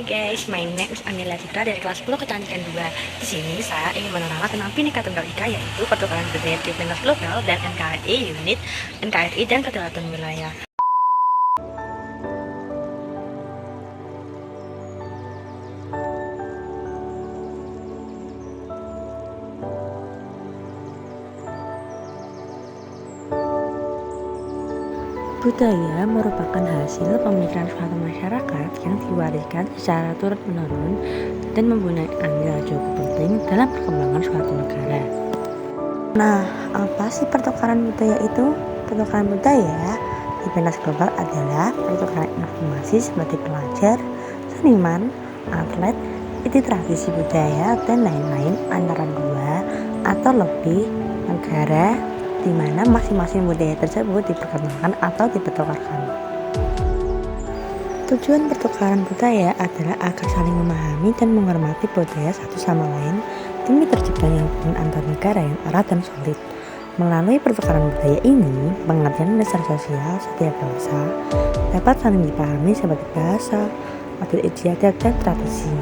guys, my name is Amelia Citra dari kelas 10 Kecantikan 2. Di sini saya ingin menerangkan tentang Bhinneka Tunggal Ika, yaitu pertukaran budaya di lintas global dan NKRI unit NKRI dan kedaulatan wilayah. Budaya merupakan hasil pemikiran suatu masyarakat yang diwariskan secara turun-menurun dan mempunyai andil cukup penting dalam perkembangan suatu negara. Nah, apa sih pertukaran budaya itu? Pertukaran budaya di pentas global adalah pertukaran informasi seperti pelajar, seniman, atlet, ide tradisi budaya, dan lain-lain antara dua atau lebih negara di mana masing-masing budaya tersebut diperkembangkan atau dipertukarkan. Tujuan pertukaran budaya adalah agar saling memahami dan menghormati budaya satu sama lain demi terciptanya hubungan antar negara yang erat dan solid. Melalui pertukaran budaya ini, pengertian dasar sosial setiap bangsa dapat saling dipahami sebagai bahasa, adat istiadat, dan tradisi.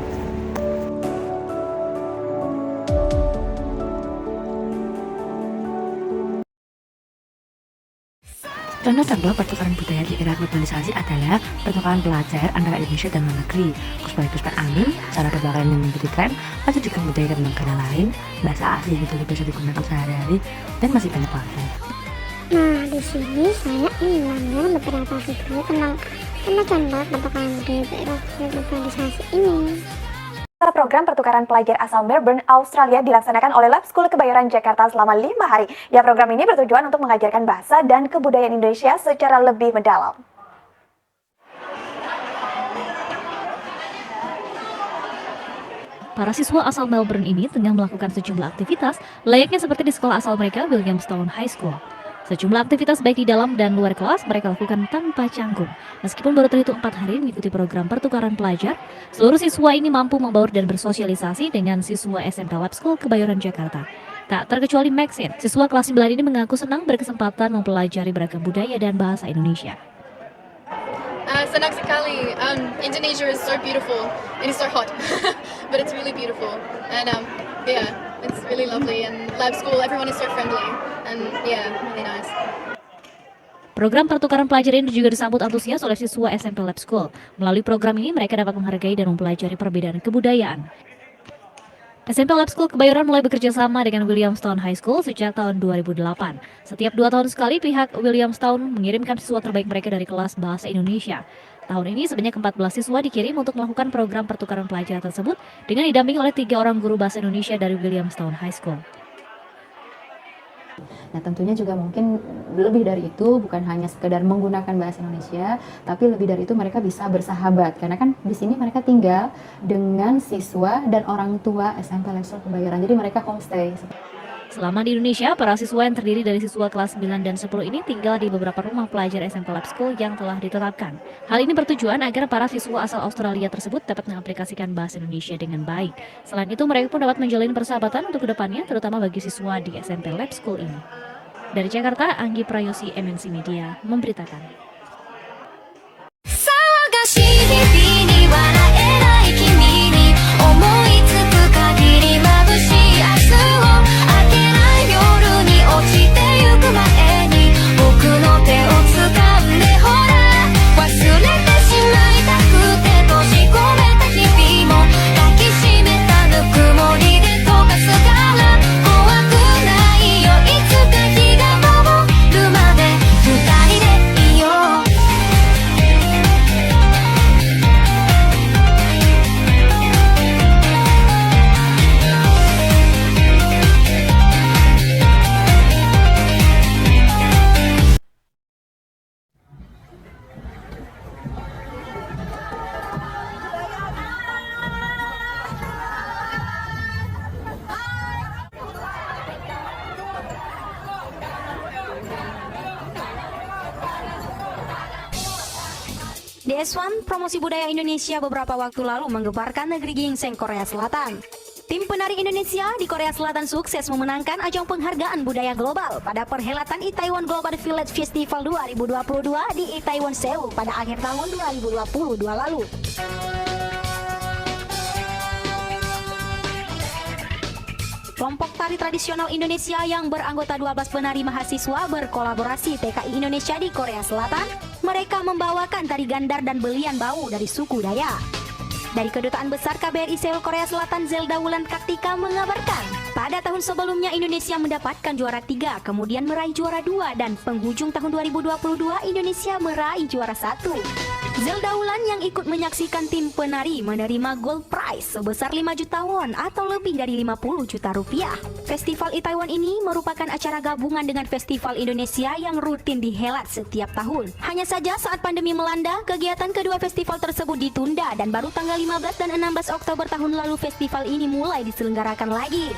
Contoh-contoh pertukaran budaya di era globalisasi adalah pertukaran pelajar antara Indonesia dan luar negeri, sekaligus angin, cara berpakaian yang mengikuti tren, atau juga budaya dari negara lain, bahasa asing yang tidak bisa digunakan sehari-hari, dan masih banyak lagi. Nah, di sini saya ingin mengambil beberapa video tentang contoh pertukaran budaya di era globalisasi ini. Program pertukaran pelajar asal Melbourne, Australia dilaksanakan oleh Lab School Kebayoran Jakarta selama 5 hari. Ya, program ini bertujuan untuk mengajarkan bahasa dan kebudayaan Indonesia secara lebih mendalam. Para siswa asal Melbourne ini tengah melakukan sejumlah aktivitas layaknya seperti di sekolah asal mereka, Williamstown High School. Sejumlah aktivitas baik di dalam dan luar kelas mereka lakukan tanpa canggung. Meskipun baru terhitung 4 hari mengikuti program pertukaran pelajar, seluruh siswa ini mampu membaur dan bersosialisasi dengan siswa SMK Lab School Kebayoran Jakarta. Tak terkecuali Maxine, siswa kelas 9 ini mengaku senang berkesempatan mempelajari beragam budaya dan bahasa Indonesia. Senang sekali. Indonesia is so beautiful and it's so hot, but it's really beautiful. And yeah, it's really lovely. And Lab School, everyone is so friendly, and yeah, really nice. Program pertukaran pelajar ini juga disambut antusias oleh siswa SMP Lab School. Melalui program ini mereka dapat menghargai dan mempelajari perbedaan kebudayaan. SMP Lab School Kebayoran mulai bekerja sama dengan Williamstown High School sejak tahun 2008. Setiap 2 tahun sekali pihak Williamstown mengirimkan siswa terbaik mereka dari kelas bahasa Indonesia. Tahun ini sebanyak 14 siswa dikirim untuk melakukan program pertukaran pelajar tersebut dengan didampingi oleh 3 orang guru bahasa Indonesia dari Williamstown High School. Nah, tentunya juga mungkin lebih dari itu, bukan hanya sekedar menggunakan bahasa Indonesia, tapi lebih dari itu mereka bisa bersahabat, karena kan di sini mereka tinggal dengan siswa dan orang tua SMP Lab School Kebayoran, jadi mereka homestay. Selama di Indonesia, para siswa yang terdiri dari siswa kelas 9 dan 10 ini tinggal di beberapa rumah pelajar SMP Lab School yang telah ditetapkan. Hal ini bertujuan agar para siswa asal Australia tersebut dapat mengaplikasikan bahasa Indonesia dengan baik. Selain itu, mereka pun dapat menjalin persahabatan untuk kedepannya, terutama bagi siswa di SMP Lab School ini. Dari Jakarta, Anggi Prayosi, MNC Media, memberitakan. DS1 Promosi Budaya Indonesia beberapa waktu lalu menggemparkan negeri gingseng Korea Selatan. Tim penari Indonesia di Korea Selatan sukses memenangkan ajang penghargaan budaya global pada perhelatan Itaewon Global Village Festival 2022 di Itaewon, Seoul pada akhir tahun 2022 lalu. kelompok tari tradisional Indonesia yang beranggota 12 penari mahasiswa berkolaborasi TKI Indonesia di Korea Selatan. Mereka membawakan tari gandar dan belian bau dari suku Dayak. Dari Kedutaan Besar KBRI Seoul, Korea Selatan, Zelda Wulan Kartika mengabarkan, pada tahun sebelumnya Indonesia mendapatkan juara 3, kemudian meraih juara 2, dan penghujung tahun 2022 Indonesia meraih juara 1. Zelda Wulan yang ikut menyaksikan tim penari menerima gold prize sebesar 5 juta won atau lebih dari 50 juta rupiah. Festival Itaewon ini merupakan acara gabungan dengan Festival Indonesia yang rutin dihelat setiap tahun. Hanya saja saat pandemi melanda, kegiatan kedua festival tersebut ditunda dan baru tanggal 15 dan 16 Oktober tahun lalu festival ini mulai diselenggarakan lagi.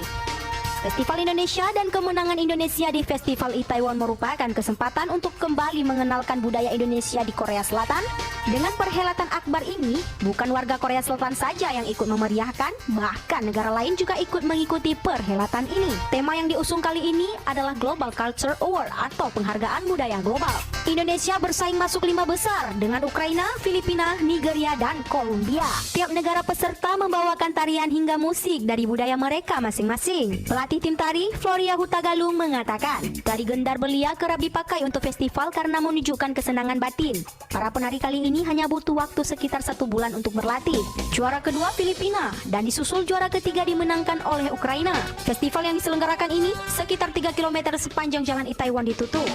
Festival Indonesia dan kemenangan Indonesia di Festival Itaewon merupakan kesempatan untuk kembali mengenalkan budaya Indonesia di Korea Selatan. Dengan perhelatan akbar ini, bukan warga Korea Selatan saja yang ikut memeriahkan, bahkan negara lain juga ikut mengikuti perhelatan ini. Tema yang diusung kali ini adalah Global Culture Award atau penghargaan budaya global. Indonesia bersaing masuk 5 besar dengan Ukraina, Filipina, Nigeria, dan Kolombia. Tiap negara peserta membawakan tarian hingga musik dari budaya mereka masing-masing. Pelatih tim tari, Floria Hutagalung, mengatakan, tari gendar belia kerap dipakai untuk festival karena menunjukkan kesenangan batin. Para penari kali ini hanya butuh waktu sekitar 1 bulan untuk berlatih. Juara kedua Filipina dan disusul juara ketiga dimenangkan oleh Ukraina. Festival yang diselenggarakan ini sekitar 3 km sepanjang jalan Itaewon ditutup.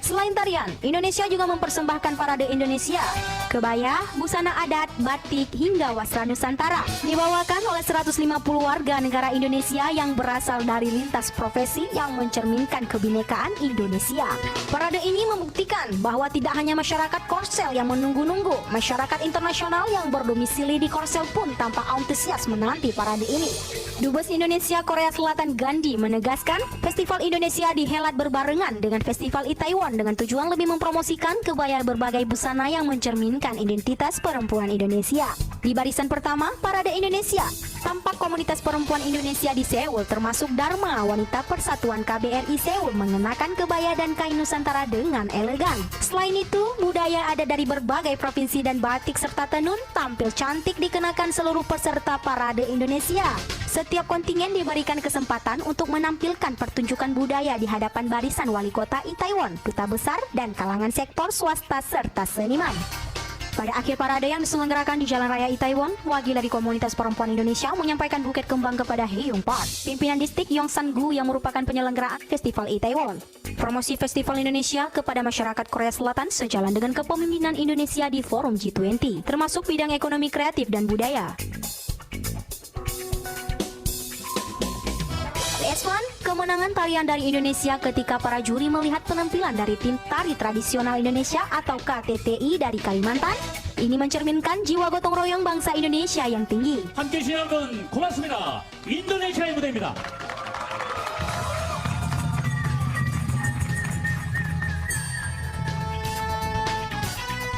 Selain tarian, Indonesia juga mempersembahkan parade Indonesia. Kebaya, busana adat, batik, hingga wastra Nusantara dibawakan oleh 150 warga negara Indonesia yang berasal dari lintas profesi yang mencerminkan kebinekaan Indonesia. Parade ini membuktikan bahwa tidak hanya masyarakat Korsel yang menunggu-nunggu, masyarakat internasional yang berdomisili di Korsel pun tampak antusias menanti parade ini. Dubes Indonesia Korea Selatan Gandhi menegaskan, Festival Indonesia dihelat berbarengan dengan Festival Itaewon dengan tujuan lebih mempromosikan kebaya berbagai busana yang mencerminkan identitas perempuan Indonesia. Di barisan pertama, Parade Indonesia, tampak komunitas perempuan Indonesia di Seoul termasuk Dharma, wanita persatuan KBRI Seoul, mengenakan kebaya dan kain Nusantara dengan elegan. Selain itu, budaya ada dari berbagai provinsi dan batik serta tenun tampil cantik dikenakan seluruh peserta Parade Indonesia. Setiap kontingen diberikan kesempatan untuk menampilkan pertunjukan budaya di hadapan barisan wali kota Itaewon, duta besar, dan kalangan sektor swasta serta seniman. Pada akhir parade yang diselenggarakan di Jalan Raya Itaewon, wakil dari komunitas perempuan Indonesia menyampaikan buket kembang kepada Hee Young Park, pimpinan distrik Yongsan-gu yang merupakan penyelenggaraan Festival Itaewon. Promosi Festival Indonesia kepada masyarakat Korea Selatan sejalan dengan kepemimpinan Indonesia di Forum G20, termasuk bidang ekonomi kreatif dan budaya. PS1, kemenangan tarian dari Indonesia ketika para juri melihat penampilan dari tim tari tradisional Indonesia atau KTTI dari Kalimantan. Ini mencerminkan jiwa gotong royong bangsa Indonesia yang tinggi. 함께 해주신 여러분 고맙습니다. 인도네시아의 무대입니다.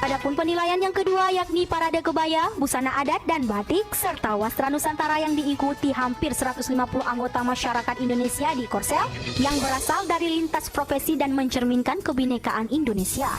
Adapun penilaian yang kedua yakni parade kebaya, busana adat dan batik serta wastra Nusantara yang diikuti hampir 150 anggota masyarakat Indonesia di Korsel yang berasal dari lintas profesi dan mencerminkan kebinekaan Indonesia.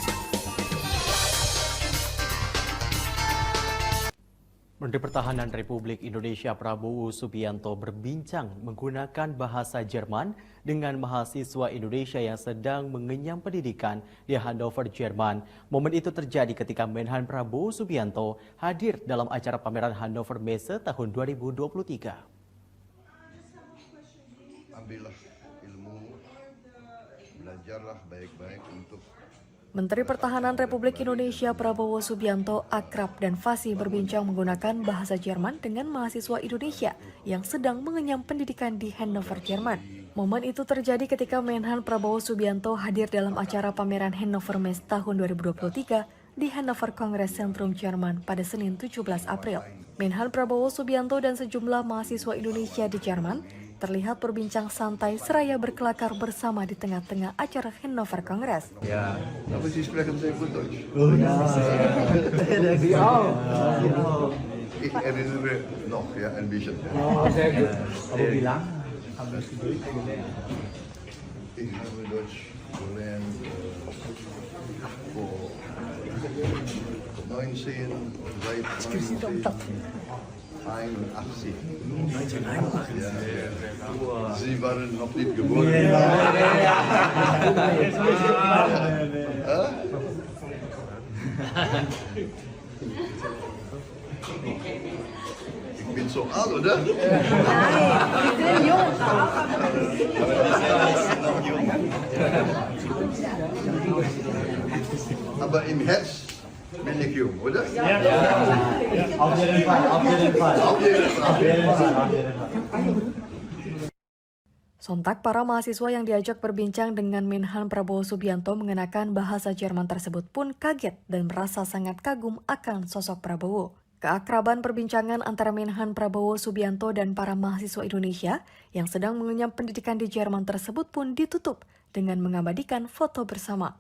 Menteri Pertahanan Republik Indonesia Prabowo Subianto berbincang menggunakan bahasa Jerman dengan mahasiswa Indonesia yang sedang mengenyam pendidikan di Hannover, Jerman. Momen itu terjadi ketika Menhan Prabowo Subianto hadir dalam acara pameran Hannover Messe tahun 2023. Ambillah ilmu, belajarlah baik-baik untuk Menteri Pertahanan Republik Indonesia Prabowo Subianto akrab dan fasih berbincang menggunakan bahasa Jerman dengan mahasiswa Indonesia yang sedang mengenyam pendidikan di Hannover, Jerman. Momen itu terjadi ketika Menhan Prabowo Subianto hadir dalam acara pameran Hannover Messe tahun 2023 di Hannover Congress Centrum, Jerman pada Senin 17 April. Menhan Prabowo Subianto dan sejumlah mahasiswa Indonesia di Jerman terlihat berbincang santai seraya berkelakar bersama di tengah-tengah acara Hannover Congress. ya, apa sih sprechen sehr gut Deutsch? Oh ja, Ich erinnere noch, ja, ein bisschen. Oh, sehr gut. Aber wie lange haben Sie Deutsch gelernt? Ich habe Deutsch gelernt vor 19, seit 19. 81. Ja. Sie waren noch nicht geboren. Ich bin so alt, oder? Aber im Herz bin ich jung, oder? Auf jeden Fall, auf jeden Fall. Auf jeden Fall. Auf jeden Fall, auf jeden Fall. Sontak para mahasiswa yang diajak berbincang dengan Menhan Prabowo Subianto mengenakan bahasa Jerman tersebut pun kaget dan merasa sangat kagum akan sosok Prabowo. Keakraban perbincangan antara Menhan Prabowo Subianto dan para mahasiswa Indonesia yang sedang mengenyam pendidikan di Jerman tersebut pun ditutup dengan mengabadikan foto bersama.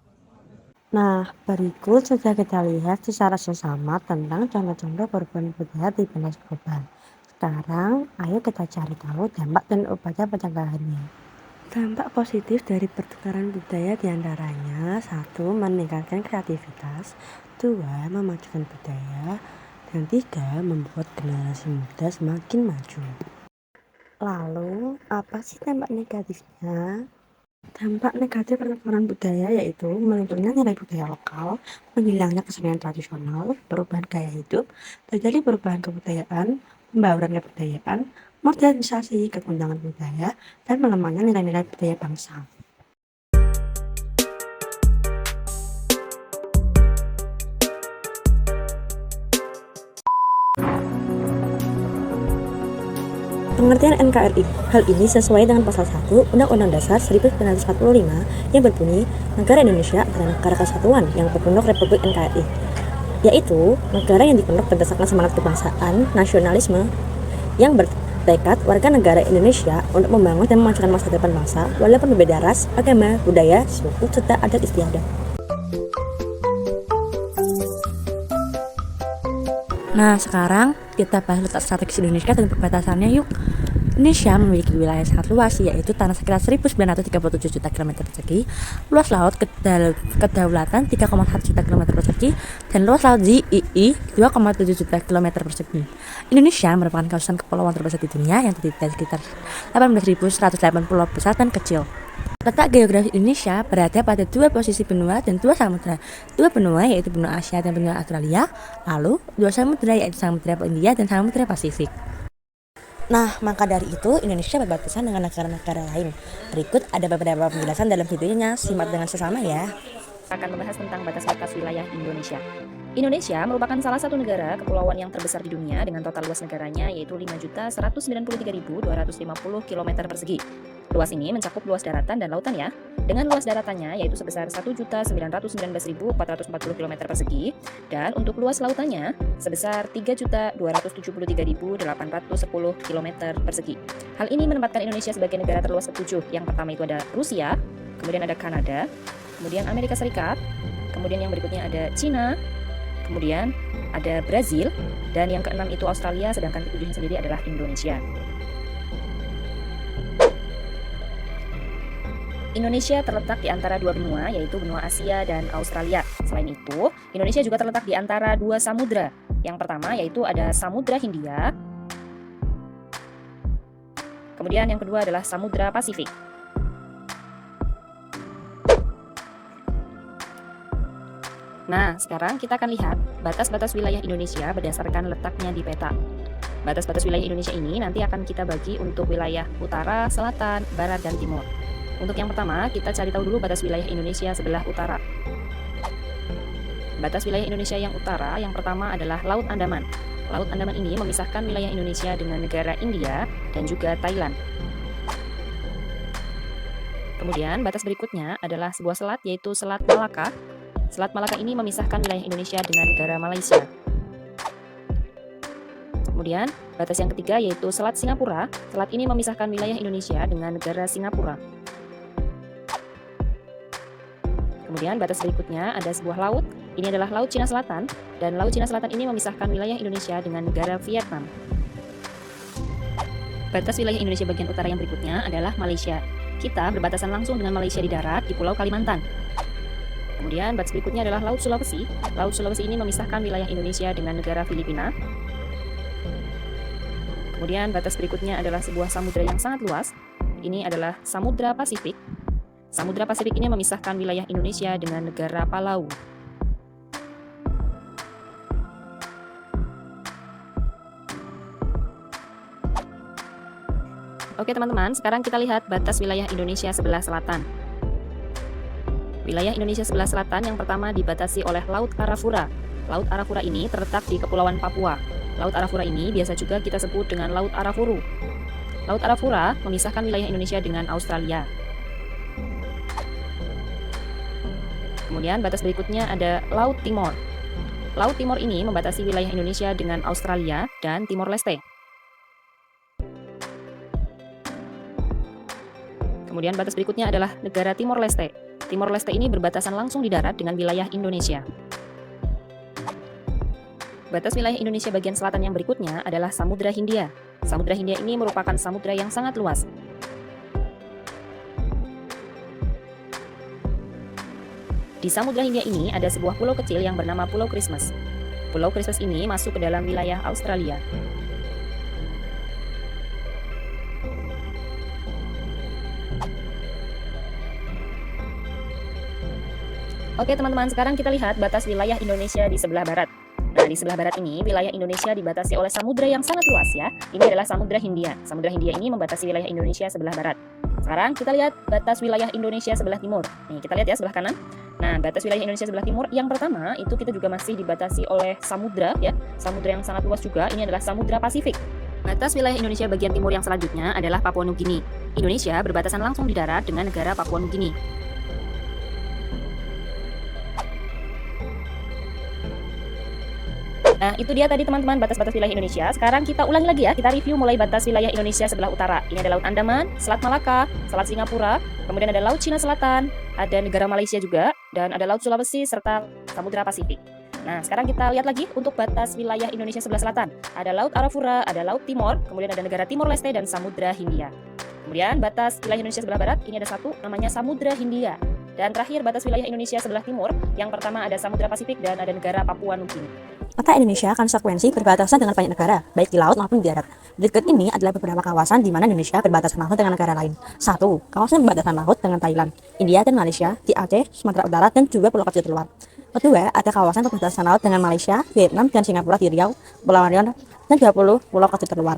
Nah, berikut saja kita lihat secara sesama tentang contoh-contoh perubahan budaya di pentas global. Sekarang, ayo kita cari tahu dampak dan upaya pencegahannya. Dampak positif dari pertukaran budaya diantaranya 1. Meningkatkan kreativitas, 2. Memajukan budaya, dan 3. Membuat generasi muda semakin maju. Lalu, apa sih dampak negatifnya? Dampak negatif pertukaran budaya yaitu melunturnya nilai budaya lokal, menghilangnya kesenian tradisional, perubahan gaya hidup, terjadi perubahan kebudayaan, pembauran kebudayaan, modernisasi kegundahan budaya, dan melemahnya nilai-nilai budaya bangsa. Pengertian NKRI. Hal ini sesuai dengan pasal 1 Undang-Undang Dasar 1945 yang berbunyi, negara Indonesia adalah negara kesatuan yang berbentuk Republik NKRI, yaitu negara yang dibentuk berdasarkan semangat kebangsaan, nasionalisme, yang bertekad warga negara Indonesia untuk membangun dan memajukan masa depan bangsa walaupun berbeda ras, agama, budaya, suku, serta adat istiadat. Nah, sekarang kita bahas letak strategis Indonesia dan perbatasannya yuk. Indonesia memiliki wilayah sangat luas, yaitu tanah sekitar 1937 juta km persegi, luas laut kedaulatan 3,1 juta km persegi, dan luas laut ZII 2,7 juta km persegi. Indonesia merupakan kawasan kepulauan terbesar di dunia yang terdiri dari sekitar 18.108 pulau besar dan kecil. Letak geografis Indonesia berada pada dua posisi benua dan dua samudra. Dua benua yaitu benua Asia dan benua Australia, lalu dua samudra yaitu Samudra India dan Samudra Pasifik. Nah, maka dari itu Indonesia berbatasan dengan negara-negara lain. Berikut ada beberapa penjelasan dalam videonya, simak dengan sesama ya. Akan membahas tentang batas-batas wilayah Indonesia. Indonesia merupakan salah satu negara kepulauan yang terbesar di dunia dengan total luas negaranya yaitu 5.193.250 km persegi. Luas ini mencakup luas daratan dan lautan ya. Dengan luas daratannya yaitu sebesar 1.919.440 km persegi dan untuk luas lautannya sebesar 3.273.810 km persegi. Hal ini menempatkan Indonesia sebagai negara terluas ke-7. Yang pertama itu ada Rusia, kemudian ada Kanada, kemudian Amerika Serikat, kemudian yang berikutnya ada Cina, kemudian ada Brazil, dan yang keenam itu Australia, sedangkan ketujuhnya sendiri adalah Indonesia. Indonesia terletak di antara dua benua, yaitu benua Asia dan Australia. Selain itu, Indonesia juga terletak di antara dua samudra. Yang pertama yaitu ada Samudra Hindia, kemudian yang kedua adalah Samudra Pasifik. Nah, sekarang kita akan lihat batas-batas wilayah Indonesia berdasarkan letaknya di peta. Batas-batas wilayah Indonesia ini nanti akan kita bagi untuk wilayah utara, selatan, barat, dan timur. Untuk yang pertama, kita cari tahu dulu batas wilayah Indonesia sebelah utara. Batas wilayah Indonesia yang utara yang pertama adalah Laut Andaman. Laut Andaman ini memisahkan wilayah Indonesia dengan negara India dan juga Thailand. Kemudian batas berikutnya adalah sebuah selat yaitu Selat Malaka. Selat Malaka ini memisahkan wilayah Indonesia dengan negara Malaysia. Kemudian batas yang ketiga yaitu Selat Singapura. Selat ini memisahkan wilayah Indonesia dengan negara Singapura. Kemudian batas berikutnya ada sebuah laut. Ini adalah Laut Cina Selatan, dan Laut Cina Selatan ini memisahkan wilayah Indonesia dengan negara Vietnam. Batas wilayah Indonesia bagian utara yang berikutnya adalah Malaysia. Kita berbatasan langsung dengan Malaysia di darat di Pulau Kalimantan. Kemudian batas berikutnya adalah Laut Sulawesi. Laut Sulawesi ini memisahkan wilayah Indonesia dengan negara Filipina. Kemudian batas berikutnya adalah sebuah samudra yang sangat luas. Ini adalah Samudra Pasifik. Samudra Pasifik ini memisahkan wilayah Indonesia dengan negara Palau. Oke teman-teman, sekarang kita lihat batas wilayah Indonesia sebelah selatan. Wilayah Indonesia sebelah selatan yang pertama dibatasi oleh Laut Arafura. Laut Arafura ini terletak di Kepulauan Papua. Laut Arafura ini biasa juga kita sebut dengan Laut Arafuru. Laut Arafura memisahkan wilayah Indonesia dengan Australia. Kemudian batas berikutnya ada Laut Timor. Laut Timor ini membatasi wilayah Indonesia dengan Australia dan Timor Leste. Kemudian batas berikutnya adalah negara Timor Leste. Timor Leste ini berbatasan langsung di darat dengan wilayah Indonesia. Batas wilayah Indonesia bagian selatan yang berikutnya adalah Samudra Hindia. Samudra Hindia ini merupakan samudra yang sangat luas. Di Samudra Hindia ini ada sebuah pulau kecil yang bernama Pulau Christmas. Pulau Christmas ini masuk ke dalam wilayah Australia. Oke teman-teman, sekarang kita lihat batas wilayah Indonesia di sebelah barat. Nah, di sebelah barat ini, wilayah Indonesia dibatasi oleh samudra yang sangat luas ya. Ini adalah Samudra Hindia. Samudra Hindia ini membatasi wilayah Indonesia sebelah barat. Sekarang kita lihat batas wilayah Indonesia sebelah timur. Nih, kita lihat ya sebelah kanan. Nah, batas wilayah Indonesia sebelah timur yang pertama itu kita juga masih dibatasi oleh samudra ya. Samudra yang sangat luas juga, ini adalah Samudra Pasifik. Batas wilayah Indonesia bagian timur yang selanjutnya adalah Papua Nugini. Indonesia berbatasan langsung di darat dengan negara Papua Nugini. Nah, itu dia tadi teman-teman batas-batas wilayah Indonesia. Sekarang kita ulangi lagi ya, kita review mulai batas wilayah Indonesia sebelah utara. Ini ada Laut Andaman, Selat Malaka, Selat Singapura, kemudian ada Laut Cina Selatan, ada negara Malaysia juga, dan ada Laut Sulawesi, serta Samudra Pasifik. Nah, sekarang kita lihat lagi untuk batas wilayah Indonesia sebelah selatan. Ada Laut Arafura, ada Laut Timor, kemudian ada negara Timor Leste dan Samudra Hindia. Kemudian batas wilayah Indonesia sebelah barat, ini ada satu, namanya Samudra Hindia. Dan terakhir batas wilayah Indonesia sebelah timur, yang pertama ada Samudra Pasifik dan ada negara Papua Nugini. Maka Indonesia akan sekuensi berbatasan dengan banyak negara, baik di laut maupun di darat. Berikut ini adalah beberapa kawasan di mana Indonesia berbatasan laut dengan negara lain. 1. Kawasan berbatasan laut dengan Thailand, India dan Malaysia, di Aceh, Sumatera Utara, dan juga pulau kecil terluar. Kedua, ada kawasan perbatasan laut dengan Malaysia, Vietnam, dan Singapura di Riau, Pulau Riau, dan 20 pulau kecil terluar.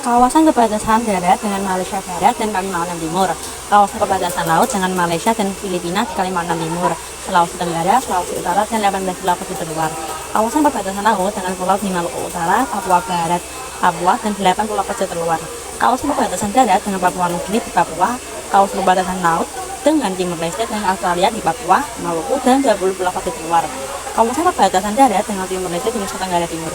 Kawasan perbatasan darat dengan Malaysia Barat dan Kalimantan Timur. Kawasan perbatasan laut dengan Malaysia dan Filipina di Kalimantan Timur, Sulawesi Tenggara, Sulawesi Utara, dan 18 pulau kecil terluar. Kawasan perbatasan laut dengan Pulau di Maluku Utara, Papua Barat, Papua, dan 8 pulau kecil terluar. Kawasan perbatasan darat dengan Papua Nugini di Papua. Kawasan perbatasan laut dengan Timor Leste dan Australia di Papua, Maluku, dan 20 pulau kecil terluar. Kawasan perbatasan darat dengan Timor Leste di Nusa Tenggara Timur.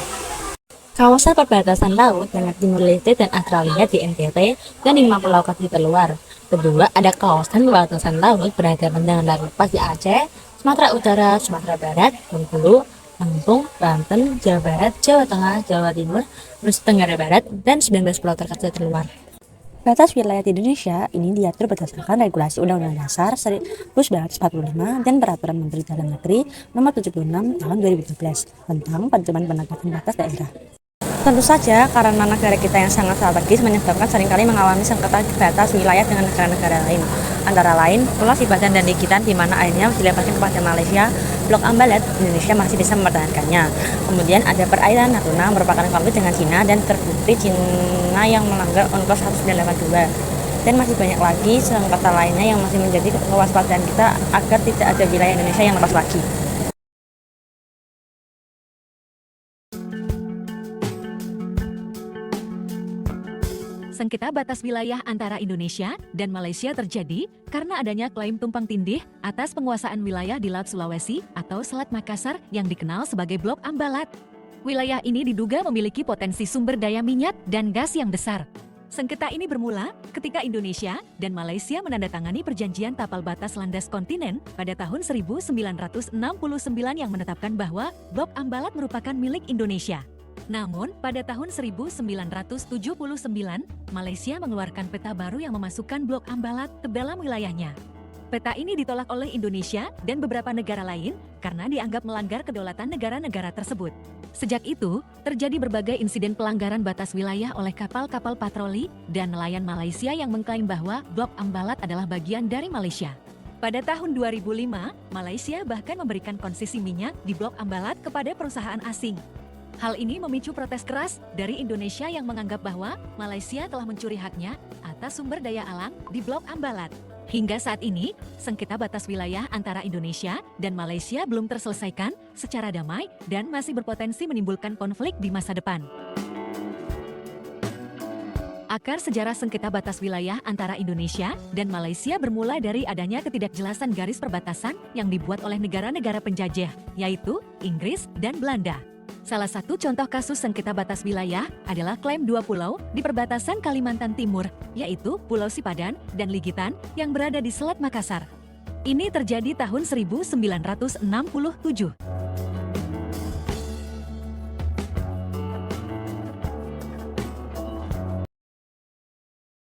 Kawasan perbatasan laut dengan Timor Leste dan Australia di NTT dan 5 pulau kecil terluar. Kedua, ada kawasan perbatasan laut berhadapan dengan Laut Lepas di Aceh, Sumatera Utara, Sumatera Barat, Bengkulu, Lampung, Banten, Jawa Barat, Jawa Tengah, Jawa Timur, Nusa Tenggara Barat, dan 19 pulau terkecil terluar. Batas wilayah di Indonesia ini diatur berdasarkan regulasi Undang-Undang Dasar 1945 dan Peraturan Menteri Dalam Negeri Nomor 76 Tahun 2012 tentang pedoman penegakan batas daerah. Tentu saja karena negara kita yang sangat strategis menyebabkan seringkali mengalami sengketa batas wilayah dengan negara-negara lain. Antara lain, Pulau Sibadan dan Likitan di mana akhirnya dilepaskan kepada Malaysia, Blok Ambalat, Indonesia masih bisa mempertahankannya. Kemudian ada perairan Natuna merupakan konflik dengan Cina dan terbukti Cina yang melanggar UNCLOS 1982. Dan masih banyak lagi sengketa lainnya yang masih menjadi kewaspadaan kita agar tidak ada wilayah Indonesia yang lepas lagi. Sengketa batas wilayah antara Indonesia dan Malaysia terjadi karena adanya klaim tumpang tindih atas penguasaan wilayah di Laut Sulawesi atau Selat Makassar yang dikenal sebagai Blok Ambalat. Wilayah ini diduga memiliki potensi sumber daya minyak dan gas yang besar. Sengketa ini bermula ketika Indonesia dan Malaysia menandatangani perjanjian tapal batas landas kontinen pada tahun 1969 yang menetapkan bahwa Blok Ambalat merupakan milik Indonesia. Namun, pada tahun 1979, Malaysia mengeluarkan peta baru yang memasukkan Blok Ambalat ke dalam wilayahnya. Peta ini ditolak oleh Indonesia dan beberapa negara lain karena dianggap melanggar kedaulatan negara-negara tersebut. Sejak itu, terjadi berbagai insiden pelanggaran batas wilayah oleh kapal-kapal patroli dan nelayan Malaysia yang mengklaim bahwa Blok Ambalat adalah bagian dari Malaysia. Pada tahun 2005, Malaysia bahkan memberikan konsesi minyak di Blok Ambalat kepada perusahaan asing. Hal ini memicu protes keras dari Indonesia yang menganggap bahwa Malaysia telah mencuri haknya atas sumber daya alam di Blok Ambalat. Hingga saat ini, sengketa batas wilayah antara Indonesia dan Malaysia belum terselesaikan secara damai dan masih berpotensi menimbulkan konflik di masa depan. Akar sejarah sengketa batas wilayah antara Indonesia dan Malaysia bermula dari adanya ketidakjelasan garis perbatasan yang dibuat oleh negara-negara penjajah, yaitu Inggris dan Belanda. Salah satu contoh kasus sengketa batas wilayah adalah klaim 2 pulau di perbatasan Kalimantan Timur, yaitu Pulau Sipadan dan Ligitan yang berada di Selat Makassar. Ini terjadi tahun 1967.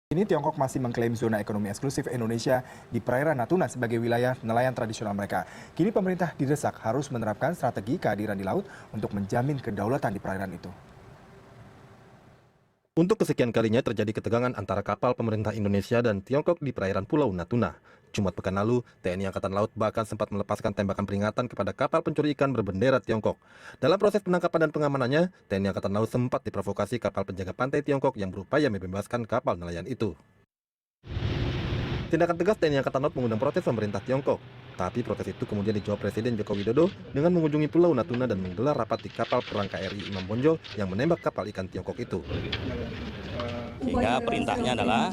Ini Tiongkok masih mengklaim zona ekonomi eksklusif Indonesia di perairan Natuna sebagai wilayah nelayan tradisional mereka. Kini pemerintah didesak harus menerapkan strategi kehadiran di laut untuk menjamin kedaulatan di perairan itu. Untuk kesekian kalinya terjadi ketegangan antara kapal pemerintah Indonesia dan Tiongkok di perairan Pulau Natuna. Jumat pekan lalu, TNI Angkatan Laut bahkan sempat melepaskan tembakan peringatan kepada kapal pencuri ikan berbendera Tiongkok. Dalam proses penangkapan dan pengamanannya, TNI Angkatan Laut sempat diprovokasi kapal penjaga pantai Tiongkok yang berupaya membebaskan kapal nelayan itu. Tindakan tegas TNI Angkatan Laut mengundang protes pemerintah Tiongkok. Tapi protes itu kemudian dijawab Presiden Joko Widodo dengan mengunjungi Pulau Natuna dan menggelar rapat di kapal perang KRI Imam Bonjol yang menembak kapal ikan Tiongkok itu. Sehingga perintahnya adalah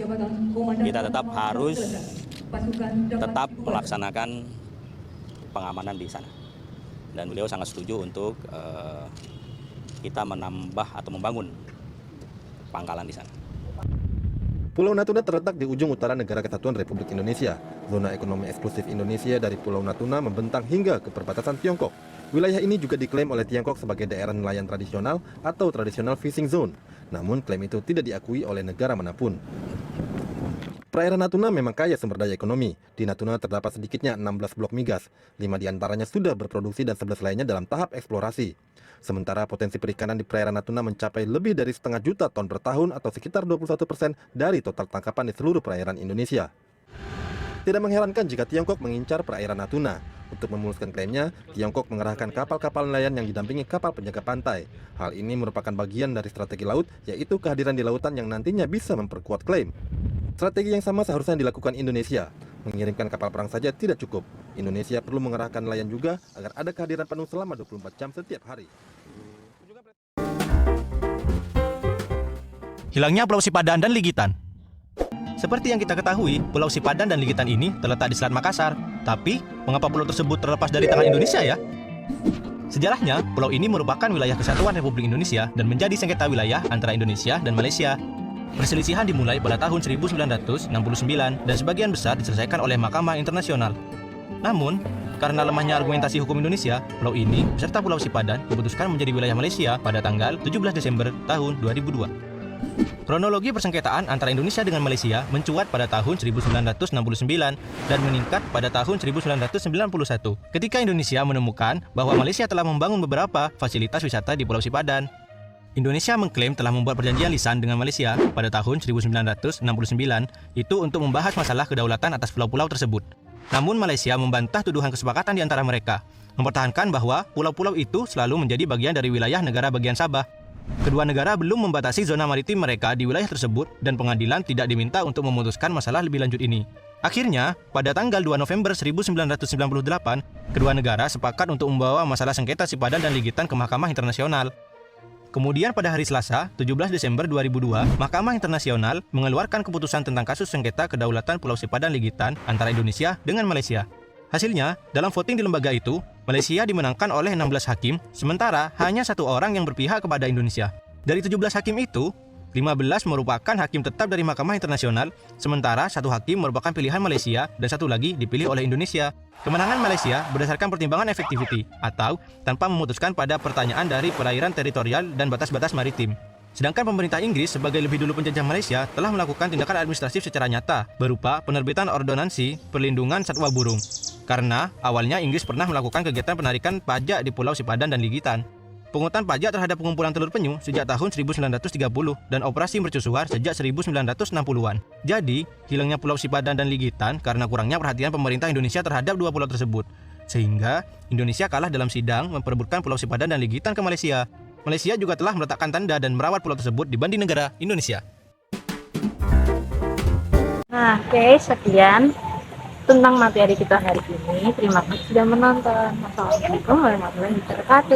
kita tetap harus melaksanakan pengamanan di sana. Dan beliau sangat setuju untuk kita menambah atau membangun pangkalan di sana. Pulau Natuna terletak di ujung utara negara kesatuan Republik Indonesia. Zona ekonomi eksklusif Indonesia dari Pulau Natuna membentang hingga ke perbatasan Tiongkok. Wilayah ini juga diklaim oleh Tiongkok sebagai daerah nelayan tradisional atau traditional fishing zone. Namun klaim itu tidak diakui oleh negara manapun. Perairan Natuna memang kaya sumber daya ekonomi. Di Natuna terdapat sedikitnya 16 blok migas. 5 diantaranya sudah berproduksi dan 11 lainnya dalam tahap eksplorasi. Sementara potensi perikanan di perairan Natuna mencapai lebih dari 0,5 juta ton per tahun atau sekitar 21% dari total tangkapan di seluruh perairan Indonesia. Tidak mengherankan jika Tiongkok mengincar perairan Natuna. Untuk memuluskan klaimnya, Tiongkok mengerahkan kapal-kapal nelayan yang didampingi kapal penjaga pantai. Hal ini merupakan bagian dari strategi laut, yaitu kehadiran di lautan yang nantinya bisa memperkuat klaim. Strategi yang sama seharusnya dilakukan Indonesia. Mengirimkan kapal perang saja tidak cukup. Indonesia perlu mengerahkan nelayan juga agar ada kehadiran penuh selama 24 jam setiap hari. Hilangnya Pulau Sipadan dan Ligitan. Seperti yang kita ketahui, Pulau Sipadan dan Ligitan ini terletak di Selat Makassar. Tapi, mengapa pulau tersebut terlepas dari tangan Indonesia ya? Sejarahnya, pulau ini merupakan wilayah kesatuan Republik Indonesia dan menjadi sengketa wilayah antara Indonesia dan Malaysia. Perselisihan dimulai pada tahun 1969 dan sebagian besar diselesaikan oleh Mahkamah Internasional. Namun, karena lemahnya argumentasi hukum Indonesia, pulau ini beserta Pulau Sipadan diputuskan menjadi wilayah Malaysia pada tanggal 17 Desember tahun 2002. Kronologi persengketaan antara Indonesia dengan Malaysia mencuat pada tahun 1969 dan meningkat pada tahun 1991 ketika Indonesia menemukan bahwa Malaysia telah membangun beberapa fasilitas wisata di Pulau Sipadan. Indonesia mengklaim telah membuat perjanjian lisan dengan Malaysia pada tahun 1969 itu untuk membahas masalah kedaulatan atas pulau-pulau tersebut. Namun Malaysia membantah tuduhan kesepakatan di antara mereka, mempertahankan bahwa pulau-pulau itu selalu menjadi bagian dari wilayah negara bagian Sabah. Kedua negara belum membatasi zona maritim mereka di wilayah tersebut dan pengadilan tidak diminta untuk memutuskan masalah lebih lanjut ini. Akhirnya, pada tanggal 2 November 1998, kedua negara sepakat untuk membawa masalah sengketa Sipadan dan Ligitan ke Mahkamah Internasional. Kemudian pada hari Selasa, 17 Desember 2002, Mahkamah Internasional mengeluarkan keputusan tentang kasus sengketa kedaulatan Pulau Sipadan Ligitan antara Indonesia dengan Malaysia. Hasilnya, dalam voting di lembaga itu, Malaysia dimenangkan oleh 16 hakim, sementara hanya 1 orang yang berpihak kepada Indonesia. Dari 17 hakim itu, 15 merupakan hakim tetap dari Mahkamah Internasional, sementara 1 hakim merupakan pilihan Malaysia dan 1 lagi dipilih oleh Indonesia. Kemenangan Malaysia berdasarkan pertimbangan effectivity atau tanpa memutuskan pada pertanyaan dari perairan teritorial dan batas-batas maritim. Sedangkan pemerintah Inggris sebagai lebih dulu penjajah Malaysia telah melakukan tindakan administratif secara nyata berupa penerbitan ordonansi perlindungan satwa burung. Karena awalnya Inggris pernah melakukan kegiatan penarikan pajak di Pulau Sipadan dan Ligitan. Pungutan pajak terhadap pengumpulan telur penyu sejak tahun 1930 dan operasi mercusuar sejak 1960-an. Jadi, hilangnya Pulau Sipadan dan Ligitan karena kurangnya perhatian pemerintah Indonesia terhadap dua pulau tersebut. Sehingga Indonesia kalah dalam sidang memperebutkan Pulau Sipadan dan Ligitan ke Malaysia. Malaysia juga telah meletakkan tanda dan merawat pulau tersebut dibanding negara Indonesia. Nah, oke, sekian tentang materi kita hari ini. Terima kasih sudah menonton. Wassalamualaikum warahmatullahi wabarakatuh.